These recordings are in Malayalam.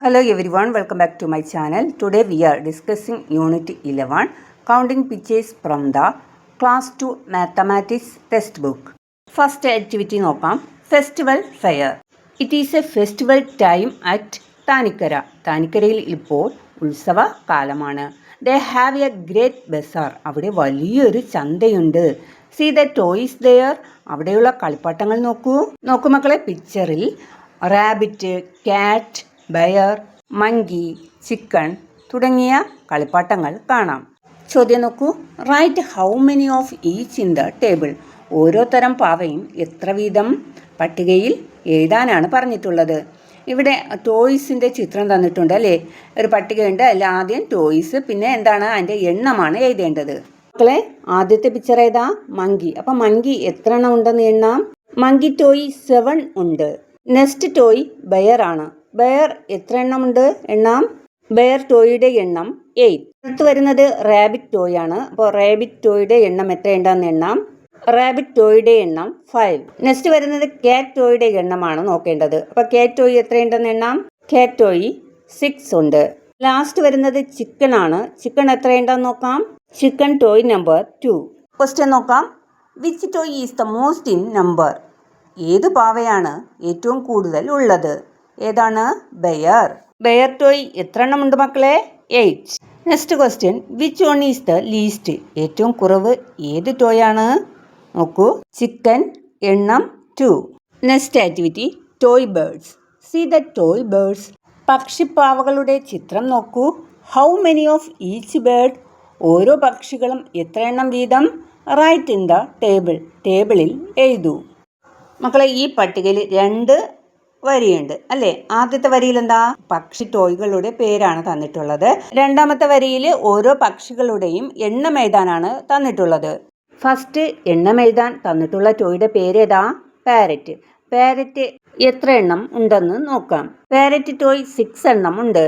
Hello everyone, welcome back to my channel. Today we are discussing Unit 11, Counting Pictures from the Class 2 Mathematics textbook. First activity നോക്കാം. Festival Fair. It is a festival time at താനിക്കര. താനിക്കരയിൽ ഇപ്പോൾ ഉത്സവ കാലമാണ്. They have a great bazaar. അവിടെ വലിയൊരു ചന്തയുണ്ട്. See the toys there. അവിടെയുള്ള കളിപ്പാട്ടങ്ങൾ നോക്കൂ മക്കളെ. പിക്ചറിൽ റാബിറ്റ്, കാറ്റ്, ബയർ, മങ്കി, ചിക്കൻ തുടങ്ങിയ കളിപ്പാട്ടങ്ങൾ കാണാം. ചോദ്യം നോക്കൂ. Write how many of each in the table. ഓരോ തരം പാവയും എത്ര വീതം പട്ടികയിൽ എഴുതാനാണ് പറഞ്ഞിട്ടുള്ളത്. ഇവിടെ ടോയ്സിൻ്റെ ചിത്രം തന്നിട്ടുണ്ട് അല്ലേ. ഒരു പട്ടികയുണ്ട്. അതിൽ ആദ്യം ടോയ്സ്, പിന്നെ എന്താണ് അതിൻ്റെ എണ്ണമാണ് എഴുതേണ്ടത്. മക്കളെ, ആദ്യത്തെ പിക്ചർ ഏതാ? മങ്കി. അപ്പം മങ്കി എത്ര എണ്ണം ഉണ്ടെന്ന് എണ്ണാം. മങ്കി ടോയ് 7 ഉണ്ട്. നെക്സ്റ്റ് ടോയ് ബയർ ആണ്. ബയർ എത്ര എണ്ണമുണ്ട് എണ്ണാം. ബയർ ടോയുടെ എണ്ണം 8. അടുത്ത് വരുന്നത് റാബിറ്റ് ടോയ് ആണ്. അപ്പോൾ റാബിറ്റ് ടോയുടെ എണ്ണം എത്ര ഉണ്ടെന്ന് എണ്ണാം. റാബിറ്റ് ടോയുടെ എണ്ണം 5. നെക്സ്റ്റ് വരുന്നത് കാറ്റ് ടോയുടെ എണ്ണമാണ് നോക്കേണ്ടത്. അപ്പോൾ കാറ്റ് ടോയ് എത്രയുണ്ടെന്ന് എണ്ണാം. കാറ്റ് ടോയ് 6 ഉണ്ട്. ലാസ്റ്റ് വരുന്നത് ചിക്കൻ ആണ്. ചിക്കൻ എത്രയുണ്ടെന്ന് നോക്കാം. Chicken toy number 2. ക്വസ്റ്റ്യൻ നോക്കാം. Which toy is the most in number. ഏത് പാവയാണ് ഏറ്റവും കൂടുതൽ ഉള്ളത്? ഏതാണ്? ബയർ. ബയർ ടോയ് എത്ര എണ്ണം ഉണ്ട് മക്കളെ? 8. Next question. Which one is the least. ഏറ്റവും കുറവ് ഏത് ടോയാണ്? നോക്കൂ, ചിക്കൻ എണ്ണം 2. നെക്സ്റ്റ് activity toy birds. See the toy birds. പക്ഷിപ്പാവകളുടെ ചിത്രം നോക്കൂ. How many of each bird. ഓരോ പക്ഷികളും എത്ര എണ്ണം വീതം? Write in the table. ടേബിളിൽ എഴുതൂ. മക്കളെ, ഈ പട്ടികയിൽ 2 വരിയുണ്ട് അല്ലേ. ആദ്യത്തെ വരിയിൽ എന്താ? പക്ഷി ടോയ്കളുടെ പേരാണ് തന്നിട്ടുള്ളത്. രണ്ടാമത്തെ വരിയിൽ ഓരോ പക്ഷികളുടെയും എണ്ണം എഴുതാനാണ് തന്നിട്ടുള്ളത്. ഫസ്റ്റ് എണ്ണം എഴുതാൻ തന്നിട്ടുള്ള ടോയുടെ പേരേതാ? പാരറ്റ്. പാരറ്റ് എത്ര എണ്ണം ഉണ്ടെന്ന് നോക്കാം. പാരറ്റ് ടോയ് 6 എണ്ണം ഉണ്ട്.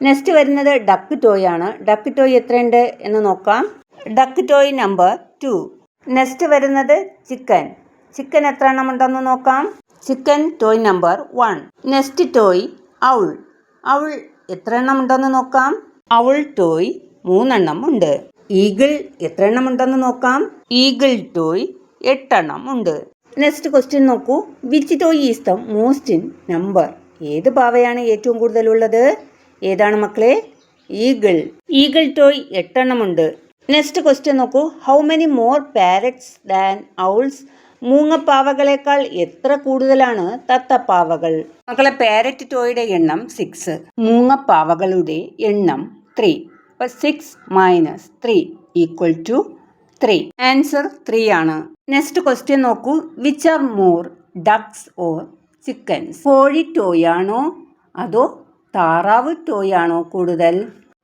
നെക്സ്റ്റ് വരുന്നത് ഡക്ക് ടോയ് ആണ്. ഡക്ക് ടോയ് എത്രയുണ്ട് എന്ന് നോക്കാം. Duck toy number 2. നെക്സ്റ്റ് വരുന്നത് ചിക്കൻ. ചിക്കൻ എത്ര എണ്ണം ഉണ്ടെന്ന് നോക്കാം. Chicken toy number 1. Next toy owl. Owl എത്ര എണ്ണം ഉണ്ടെന്ന് നോക്കാം. ഔൾ ടോയ് 3 എണ്ണം ഉണ്ട്. ഈഗിൾ എത്ര എണ്ണം ഉണ്ടെന്ന് നോക്കാം. ഈഗിൾ ടോയ് 8 എണ്ണം ഉണ്ട്. നെക്സ്റ്റ് ക്വസ്റ്റ്യൻ നോക്കൂ. Which toy is the most in number. ഏത് പാവയാണ് ഏറ്റവും കൂടുതലുള്ളത്? ഏതാണ് മക്കളെ? ഈഗിൾ. ഈഗിൾ ടോയ് 8 എണ്ണം ഉണ്ട്. നെക്സ്റ്റ് ക്വസ്റ്റ്യൻ നോക്കൂ. How many more parrots than owls. മൂങ്ങപ്പാവകളേക്കാൾ എത്ര കൂടുതലാണ് തത്തപ്പാവകൾ? മക്കളെ, പാരറ്റ് ടോയുടെ എണ്ണം 6. മൂങ്ങപ്പാവകളുടെ എണ്ണം 3. അപ്പോൾ 6 - 3 = 3. ആൻസർ 3 ആണ്. നെക്സ്റ്റ് ക്വസ്റ്റ്യൻ നോക്കൂ. Which are more ducts or chickens. കോഴി ടോയാണോ അതോ താറാവ് ടോയാണോ കൂടുതൽ?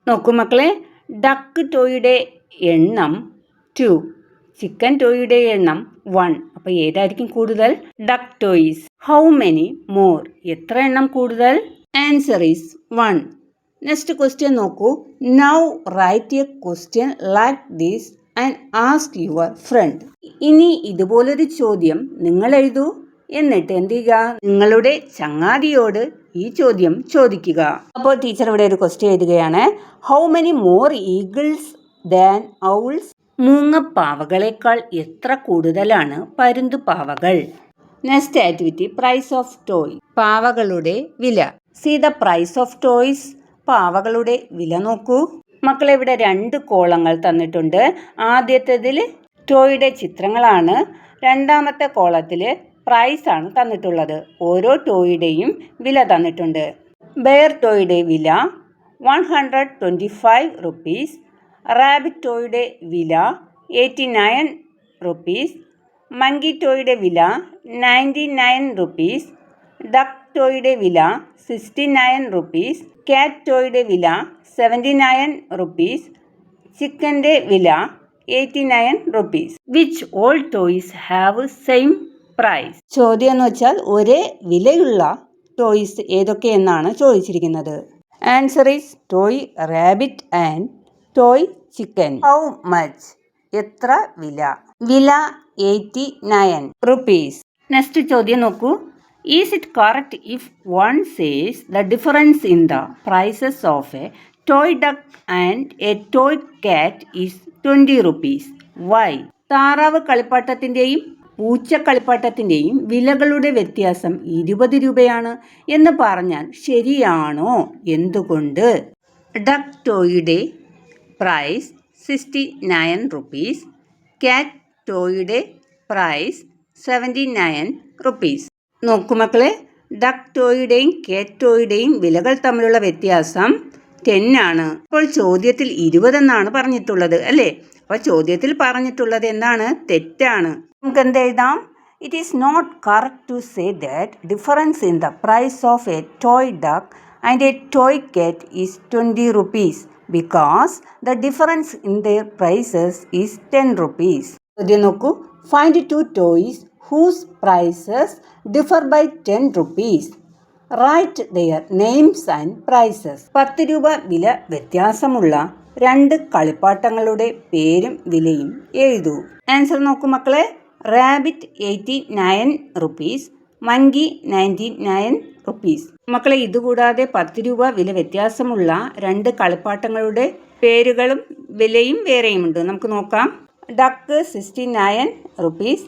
നോക്കൂ മക്കളെ, ഡക്ക് ടോയുടെ എണ്ണം 2, ചിക്കൻ ടോയുടെ എണ്ണം 1. അപ്പോൾ ഏതായിരിക്കും കൂടുതൽ? Duck toys. How many more. എത്ര എണ്ണം കൂടുതൽ? Answer is 1. നെക്സ്റ്റ് ക്വസ്റ്റ്യൻ നോക്കൂ. Now write a question like this and ask your friend. ഇനി ഇതുപോലൊരു ചോദ്യം നിങ്ങൾ എഴുതൂ. എന്നിട്ട് എന്ത് ചെയ്യുക? നിങ്ങളുടെ ചങ്ങാതിയോട് ഈ ചോദ്യം ചോദിക്കുക. അപ്പോൾ ടീച്ചർ ഇവിടെ ഒരു ക്വസ്റ്റ്യൻ എഴുതുകയാണ്. How many more eagles than owls. മൂങ്ങപ്പാവകളേക്കാൾ എത്ര കൂടുതലാണ് പരുന്തുപാവകൾ? Next activity price of toy. പാവകളുടെ വില. See the price of toys. പാവകളുടെ വില നോക്കൂ. മക്കളെ, ഇവിടെ 2 കോളങ്ങൾ തന്നിട്ടുണ്ട്. ആദ്യത്തേതിൽ ടോയുടെ ചിത്രങ്ങളാണ്. രണ്ടാമത്തെ കോളത്തിൽ പ്രൈസ് ആണ് തന്നിട്ടുള്ളത്. ഓരോ ടോയുടെയും വില തന്നിട്ടുണ്ട്. ബെയർ ടോയുടെ വില 125 റുപ്പീസ്. റാബിറ്റ് ടോയുടെ വില 89 റുപ്പീസ്. മങ്കി ടോയുടെ വില 99 റുപ്പീസ്. ഡക്ക് ടോയുടെ വില 69 റുപ്പീസ്. കാറ്റ് ടോയുടെ വില 79 റുപ്പീസ്. ചിക്കൻ്റെ വില 89 rupees. Which all toys have same price. ചോദ്യം എന്ന് വെച്ചാൽ ഒരേ വിലയുള്ള ടോയ്സ് ഏതൊക്കെയെന്നാണ് ചോദിച്ചിരിക്കുന്നത്. Answer is toy rabbit and toy chicken. How much. എത്ര വില? വില 89 റുപ്പീസ്. നെക്സ്റ്റ് ചോദ്യം നോക്കൂ. Is it correct if one says the difference in the prices of a toy duck and a toy cat is 20 rupees? Why? താറാവ് കളിപ്പാട്ടത്തിൻ്റെയും പൂച്ച കളിപ്പാട്ടത്തിൻ്റെയും വിലകളുടെ വ്യത്യാസം 20 രൂപയാണ് എന്ന് പറഞ്ഞാൽ ശരിയാണോ? എന്തുകൊണ്ട്? ഡക്ക് ടോയുടെ പ്രൈസ് 69 rupees. കാറ്റ് ടോയുടെ പ്രൈസ് 79 rupees. നോക്കൂ മക്കളെ, ഡക്ക് ടോയുടെയും കാറ്റ് ടോയുടെയും വിലകൾ തമ്മിലുള്ള വ്യത്യാസം 10 ആണ്. അപ്പോൾ ചോദ്യത്തിൽ 20 എന്നാണ് പറഞ്ഞിട്ടുള്ളത് അല്ലേ? അപ്പോൾ ചോദ്യത്തിൽ പറഞ്ഞിട്ടുള്ളത് എന്താണ്? തെറ്റാണ്. നമുക്ക് എന്ത് എഴുതാം? It is not correct to say that difference in the price of a toy duck and a toy cat is 20 rupees because the difference in their prices is 10 rupees. ചോദ്യം നോക്കൂ. Find two toys whose prices differ by 10 rupees. Write their names and prices. 10 രൂപ വില വ്യത്യാസമുള്ള രണ്ട് കളിപ്പാട്ടങ്ങളുടെ പേരും വിലയും എഴുതൂ. ആൻസർ നോക്കൂ മക്കളെ. Rabbit 89 rupees, monkey 99 rupees. മക്കളെ, ഇതുകൂടാതെ 10 രൂപ വില വ്യത്യാസമുള്ള രണ്ട് കളിപ്പാട്ടങ്ങളുടെ പേരുകളും വിലയും വേറെയുമുണ്ട്. നമുക്ക് നോക്കാം. Duck 69 rupees,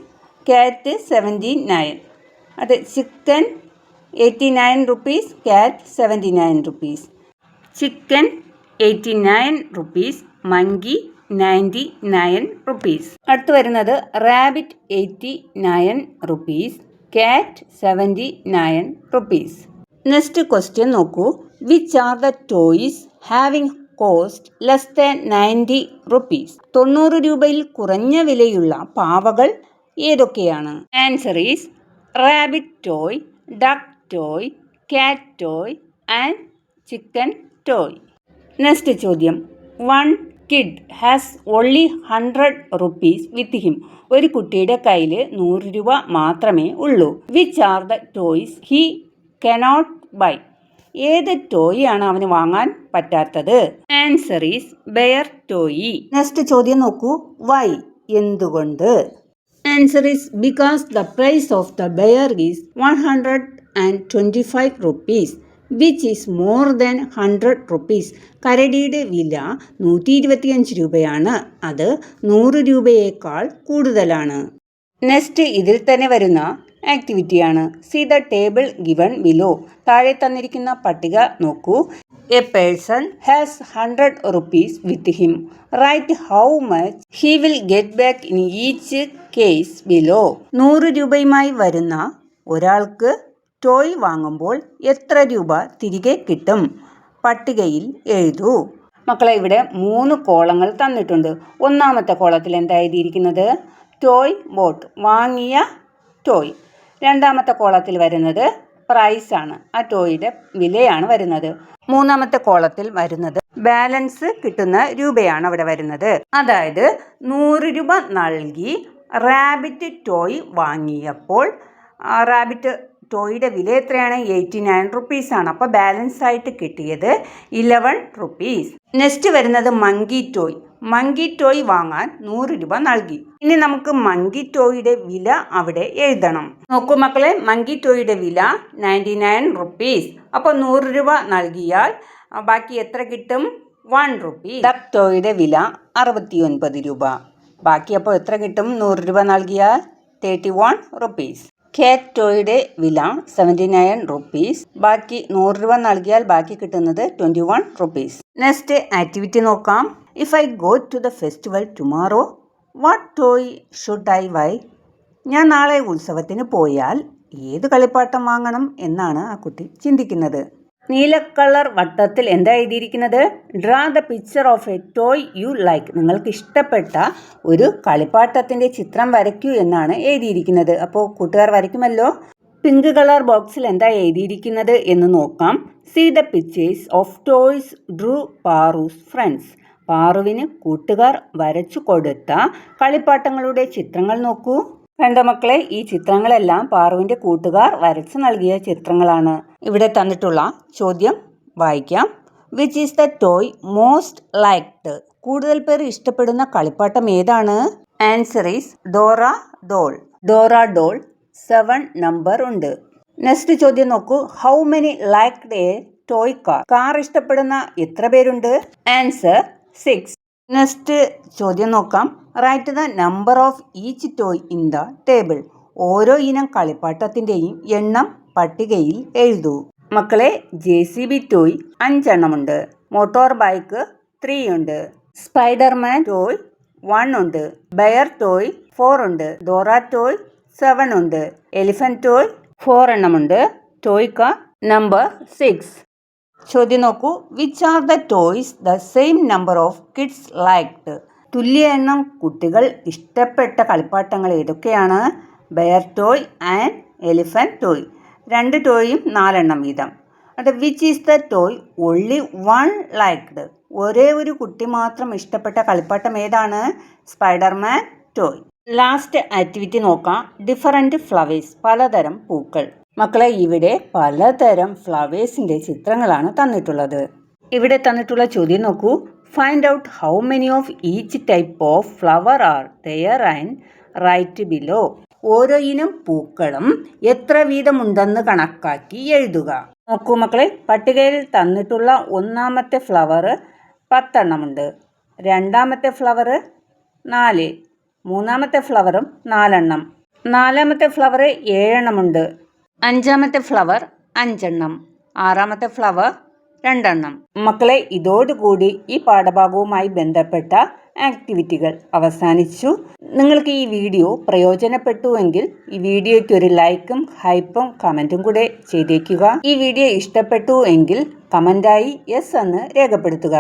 cat 79. അത് chicken 89 rupees, cat 79 rupees. Chicken 89 rupees, monkey 99 rupees. അടുത്ത് വരുന്നത് rabbit 89 rupees, cat 79 rupees. Next question നോക്കൂ. Which are the toys having cost less than 90 rupees? 90 രൂപയിൽ കുറഞ്ഞ വിലയുള്ള പാവകൾ ഏതൊക്കെയാണ്? Answer is rabbit toy, duck toy, cat toy and chicken toy. Next ചോദ്യം. One kid has only 100 rupees with him. ഒരു കുട്ടിയുടെ കയ്യിൽ 100 രൂപ മാത്രമേ ഉള്ളൂ. Which are the toys he cannot buy? ഏത് ടോയ് ആണ് അവന് വാങ്ങാൻ പറ്റാത്തത്? Answer is bear toy. Next ചോദ്യം നോക്കൂ. വൈ? എന്തുകൊണ്ട്? Answer is because the price of the bear is 125 rupees, which is more than 100 rupees. കരടിയുടെ വില 125 രൂപയാണ്. അത് 100 രൂപയേക്കാൾ കൂടുതലാണ്. നെക്സ്റ്റ് ഇതിൽ തന്നെ വരുന്ന ആക്ടിവിറ്റിയാണ്. See the table given below. താഴെ തന്നിരിക്കുന്ന പട്ടിക നോക്കൂ. A person has 100 rupees with him. Write how much he will get back in each case below. 100 രൂപയുമായി വരുന്ന ഒരാൾക്ക് ടോയ് വാങ്ങുമ്പോൾ എത്ര രൂപ തിരികെ കിട്ടും? പട്ടികയിൽ എഴുതൂ. മക്കളെ, ഇവിടെ 3 കോളങ്ങൾ തന്നിട്ടുണ്ട്. ഒന്നാമത്തെ കോളത്തിൽ എന്താ എഴുതിയിരിക്കുന്നത്? ടോയ് ബോട്ട്, വാങ്ങിയ ടോയ്. രണ്ടാമത്തെ കോളത്തിൽ വരുന്നത് പ്രൈസ് ആണ്, ആ ടോയുടെ വിലയാണ് വരുന്നത്. മൂന്നാമത്തെ കോളത്തിൽ വരുന്നത് ബാലൻസ് കിട്ടുന്ന രൂപയാണ് അവിടെ വരുന്നത്. അതായത് 100 രൂപ നൽകി റാബിറ്റ് ടോയ് വാങ്ങിയപ്പോൾ റാബിറ്റ് ടോയുടെ വില എത്രയാണ്? 89 rupees ആണ്. അപ്പോൾ ബാലൻസ് ആയിട്ട് കിട്ടിയത് 11 rupees. നെക്സ്റ്റ് വരുന്നത് മങ്കി ടോയ്. മങ്കി ടോയ് വാങ്ങാൻ 100 രൂപ നൽകി. ഇനി നമുക്ക് മങ്കി ടോയുടെ വില അവിടെ എഴുതണം. നോക്കൂ മക്കളെ, മങ്കി ടോയുടെ വില 99 rupees. അപ്പോൾ 100 രൂപ നൽകിയാൽ ബാക്കി എത്ര കിട്ടും? 1 rupee. ഡക്ക് ടോയുടെ വില 69 രൂപ. ബാക്കി അപ്പോൾ എത്ര കിട്ടും? 100 രൂപ നൽകിയാൽ 31 rupees. കാറ്റ് ടോയുടെ വില 79 rupees. ബാക്കി 100 രൂപ നൽകിയാൽ ബാക്കി കിട്ടുന്നത് 21 rupees. നെക്സ്റ്റ് ആക്ടിവിറ്റി നോക്കാം. If I go to the festival tomorrow, what toy should I buy? ഞാൻ നാളെ ഉത്സവത്തിന് പോയാൽ ഏത് കളിപ്പാട്ടം വാങ്ങണം എന്നാണ് ആ കുട്ടി ചിന്തിക്കുന്നത്. നീല കളർ വട്ടത്തിൽ എന്താ എഴുതിയിരിക്കുന്നത്? Draw the picture of a toy you like. നിങ്ങൾക്ക് ഇഷ്ടപ്പെട്ട ഒരു കളിപ്പാട്ടത്തിൻ്റെ ചിത്രം വരയ്ക്കൂ എന്നാണ് എഴുതിയിരിക്കുന്നത്. അപ്പോൾ കൂട്ടുകാർ വരയ്ക്കുമല്ലോ. പിങ്ക് കളർ ബോക്സിൽ എന്താ എഴുതിയിരിക്കുന്നത് എന്ന് നോക്കാം. See the pictures of toys drew Paru's friends. പാറുവിന് കൂട്ടുകാർ വരച്ചു കൊടുത്ത കളിപ്പാട്ടങ്ങളുടെ ചിത്രങ്ങൾ നോക്കൂ. കണ്ടോ മക്കളെ, ഈ ചിത്രങ്ങളെല്ലാം പാറുവിൻ്റെ കൂട്ടുകാർ വരച്ചു നൽകിയ ചിത്രങ്ങളാണ്. ഇവിടെ തന്നിട്ടുള്ള ചോദ്യം വായിക്കാം. Which is the toy most liked? കൂടുതൽ പേർ ഇഷ്ടപ്പെടുന്ന കളിപ്പാട്ടം ഏതാണ്? Answer is Dora doll. Dora doll 7 number ഉണ്ട്. നെക്സ്റ്റ് ചോദ്യം നോക്കൂ. How many liked a toy car? Car ഇഷ്ടപ്പെടുന്ന എത്ര പേരുണ്ട്? ആൻസർ 6. നെക്സ്റ്റ് ചോദ്യം നോക്കാം. Write the number of each toy in the table. ഓരോ ഇനം കളിപ്പാട്ടത്തിൻ്റെയും എണ്ണം പട്ടികയിൽ എഴുതൂ. മക്കളെ, JCB ടോയ് 5 എണ്ണമുണ്ട്. മോട്ടോർ ബൈക്ക് 3 ഉണ്ട്. സ്പൈഡർമാൻ ടോയ് 1 ഉണ്ട്. ബെയർ ടോയ് 4 ഉണ്ട്. ഡോറ ടോയ് 7 ഉണ്ട്. എലിഫന്റ് ടോയ് 4 എണ്ണമുണ്ട്. Toy car number 6. ചോദ്യം നോക്കൂ. Which are the toys the same number of kids liked? തുല്യ എണ്ണം കുട്ടികൾ ഇഷ്ടപ്പെട്ട കളിപ്പാട്ടങ്ങൾ ഏതൊക്കെയാണ്? Bear toy and elephant toy. 2 ടോയും 4 എണ്ണം വീതം. അത് which is the toy only 1 liked? ഒരേ ഒരു കുട്ടി മാത്രം ഇഷ്ടപ്പെട്ട കളിപ്പാട്ടം ഏതാണ്? Spiderman toy. ലാസ്റ്റ് ആക്ടിവിറ്റി നോക്കാം. Different flowers. പലതരം പൂക്കൾ. മക്കളെ, ഇവിടെ പലതരം ഫ്ലവേഴ്സിൻ്റെ ചിത്രങ്ങളാണ് തന്നിട്ടുള്ളത്. ഇവിടെ തന്നിട്ടുള്ള ചോദ്യം നോക്കൂ. Find out how many of each type of flower are there and write below. ഓരോ ഇനം പൂക്കളും എത്ര വീതമുണ്ടെന്ന് കണക്കാക്കി എഴുതുക. നോക്കൂ മക്കളെ, പട്ടികയിൽ തന്നിട്ടുള്ള ഒന്നാമത്തെ ഫ്ലവർ 10 എണ്ണമുണ്ട്. രണ്ടാമത്തെ ഫ്ലവർ 4. മൂന്നാമത്തെ ഫ്ലവറും 4 എണ്ണം. നാലാമത്തെ ഫ്ലവർ 7 എണ്ണമുണ്ട്. അഞ്ചാമത്തെ ഫ്ലവർ 5 എണ്ണം. ആറാമത്തെ ഫ്ലവർ 2 എണ്ണം. മക്കളെ, ഇതോടുകൂടി ഈ പാഠഭാഗവുമായി ബന്ധപ്പെട്ട ആക്ടിവിറ്റികൾ അവസാനിച്ചു. നിങ്ങൾക്ക് ഈ വീഡിയോ പ്രയോജനപ്പെട്ടുവെങ്കിൽ ഈ വീഡിയോയ്ക്ക് ഒരു ലൈക്കും ഹൈപ്പും കമൻറ്റും കൂടെ ചെയ്തേക്കുക. ഈ വീഡിയോ ഇഷ്ടപ്പെട്ടു എങ്കിൽ കമൻറ്റായി യെസ് എന്ന് രേഖപ്പെടുത്തുക.